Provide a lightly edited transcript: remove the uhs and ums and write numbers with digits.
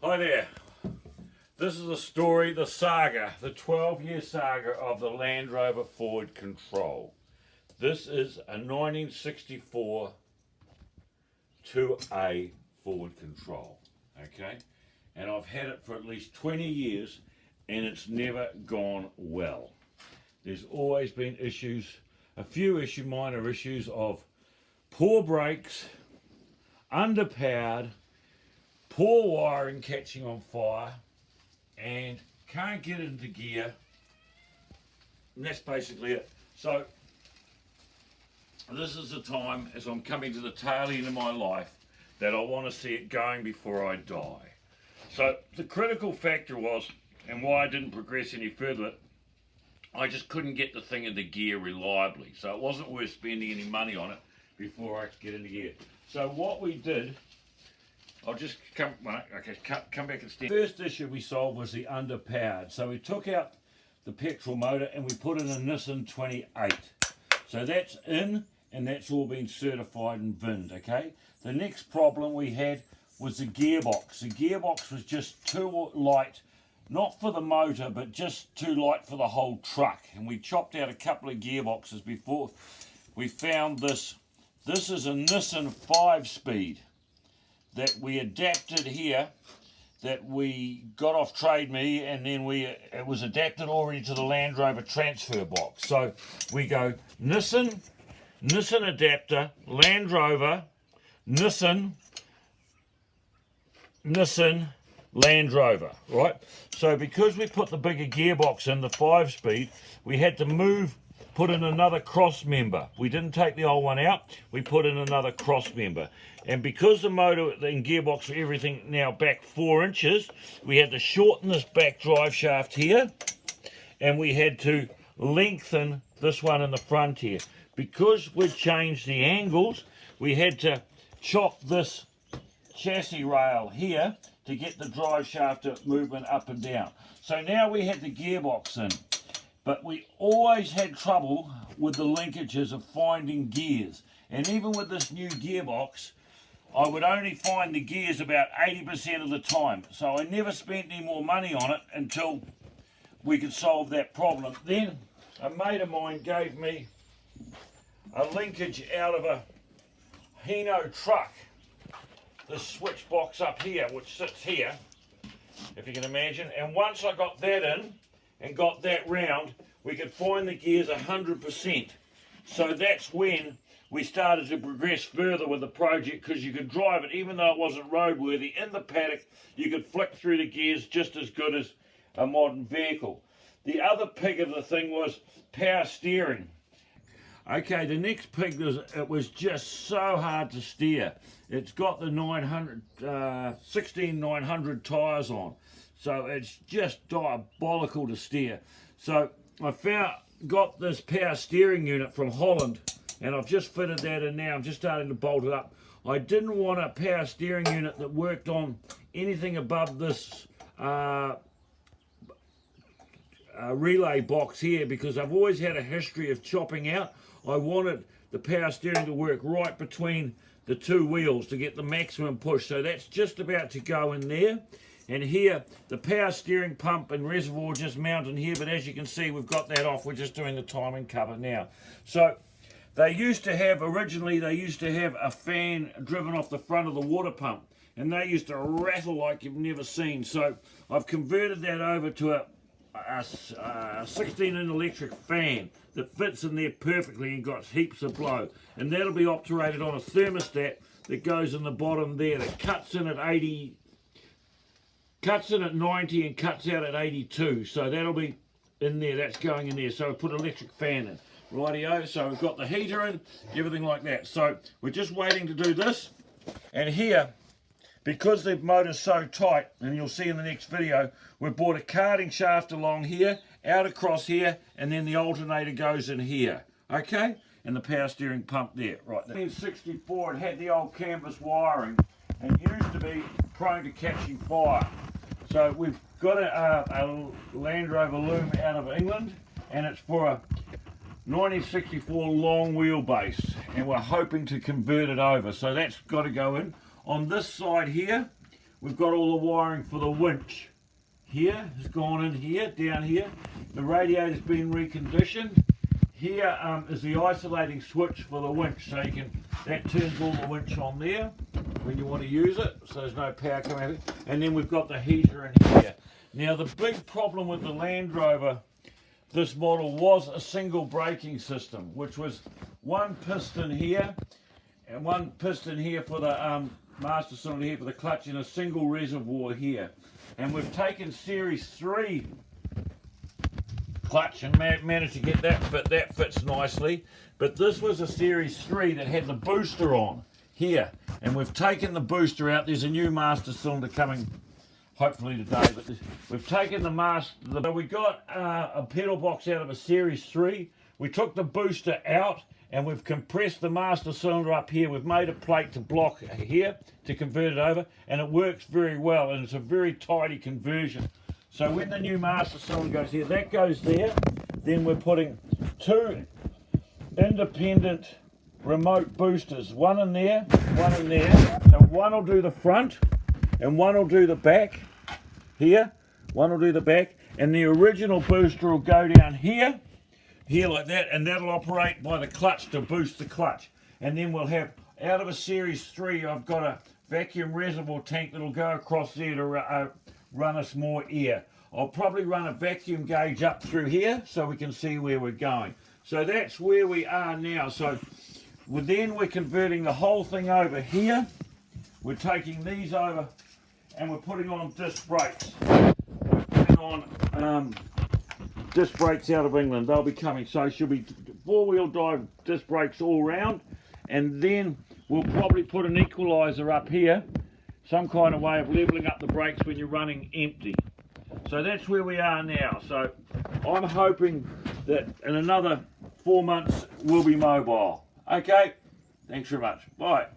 Hi there. This is the story, the saga, the 12-year saga of the Land Rover Forward Control. This is a 1964 2A Forward Control, okay? And I've had it for at least 20 years and it's never gone well. There's always been issues, a few minor issues of poor brakes, underpowered, poor wiring catching on fire, and can't get into gear, and that's basically it. So this is the time, as I'm coming to the tail end of my life, that I want to see it going before I die. So the critical factor was, and why I didn't progress any further, I just couldn't get the thing into gear reliably, so it wasn't worth spending any money on it before I could get into gear. So what we did, I'll just come back and stand. The first issue we solved was the underpowered. So we took out the petrol motor and we put in a Nissan 28. So that's in, and that's all been certified and VINed, okay? The next problem we had was the gearbox. The gearbox was just too light, not for the motor, but just too light for the whole truck. And we chopped out a couple of gearboxes before we found this. This is a Nissan 5-speed. That we adapted here, that we got off Trade Me, and then it was adapted already to the Land Rover transfer box. So we go Nissan adapter, Land Rover, Nissan, Land Rover, right? So because we put the bigger gearbox in, the 5-speed, we had to put in another cross member. We didn't take the old one out, we put in another cross member. And because the motor and gearbox are everything now back 4 inches, we had to shorten this back drive shaft here, and we had to lengthen this one in the front here. Because we'd changed the angles, we had to chop this chassis rail here to get the drive shaft movement up and down. So now we had the gearbox in, but we always had trouble with the linkages of finding gears. And even with this new gearbox, I would only find the gears about 80% of the time. So I never spent any more money on it until we could solve that problem. Then a mate of mine gave me a linkage out of a Hino truck. This switch box up here, which sits here, if you can imagine. And once I got that in and got that round, we could find the gears 100%. So that's when we started to progress further with the project, because you could drive it, even though it wasn't roadworthy, in the paddock, you could flick through the gears just as good as a modern vehicle. The other pig of the thing was power steering. Okay, the next pig was, it was just so hard to steer. It's got the 16900 tyres on, so it's just diabolical to steer. So I got this power steering unit from Holland, and I've just fitted that in now. I'm just starting to bolt it up. I didn't want a power steering unit that worked on anything above this relay box here, because I've always had a history of chopping out. I wanted the power steering to work right between the two wheels to get the maximum push. So that's just about to go in there. And here, the power steering pump and reservoir just mounted here, but as you can see, we've got that off. We're just doing the timing cover now. So originally they used to have a fan driven off the front of the water pump, and they used to rattle like you've never seen. So I've converted that over to a 16-inch electric fan that fits in there perfectly and got heaps of blow. And that'll be operated on a thermostat that goes in the bottom there, that cuts in at 90 and cuts out at 82. So that'll be in there, that's going in there. So I put an electric fan in. Rightio, so we've got the heater in, everything like that. So we're just waiting to do this. And here, because the motor's so tight, and you'll see in the next video, we've brought a carding shaft along here, out across here, and then the alternator goes in here. Okay? And the power steering pump there, right there. In 1964, it had the old canvas wiring, and used to be prone to catching fire. So we've got a Land Rover loom out of England, and it's for a 1964 long wheelbase, and we're hoping to convert it over. So that's got to go in. On this side here, we've got all the wiring for the winch. Here has gone in here, down here. The radiator's been reconditioned. Here is the isolating switch for the winch, so you can, that turns all the winch on there when you want to use it, so there's no power coming out of it. And then we've got the heater in here. Now the big problem with the Land Rover, this model, was a single braking system, which was one piston here and one piston here for the master cylinder here for the clutch, and a single reservoir here. And we've taken Series 3 clutch and managed to get that fit. That fits nicely. But this was a Series 3 that had the booster on here. And we've taken the booster out. There's a new master cylinder coming hopefully today. But we've taken the master. We got a pedal box out of a Series 3. We took the booster out and we've compressed the master cylinder up here. We've made a plate to block here to convert it over, and it works very well, and it's a very tidy conversion. So when the new master cylinder goes here, that goes there. Then we're putting two independent remote boosters, one in there, one in there. So one will do the front and one will do the back here. One will do the back, and the original booster will go down here like that, and that'll operate by the clutch to boost the clutch. And then we'll have, out of a Series 3, I've got a vacuum reservoir tank that'll go across there to run us more air. I'll probably run a vacuum gauge up through here so we can see where we're going. So that's where we are now. So we're converting the whole thing over here. We're taking these over and we're putting on disc brakes. We're putting on disc brakes out of England. They'll be coming. So she'll be four-wheel drive disc brakes all round, and then we'll probably put an equalizer up here, some kind of way of leveling up the brakes when you're running empty. So that's where we are now. So I'm hoping that in another 4 months we'll be mobile. Okay, thanks very much. Bye.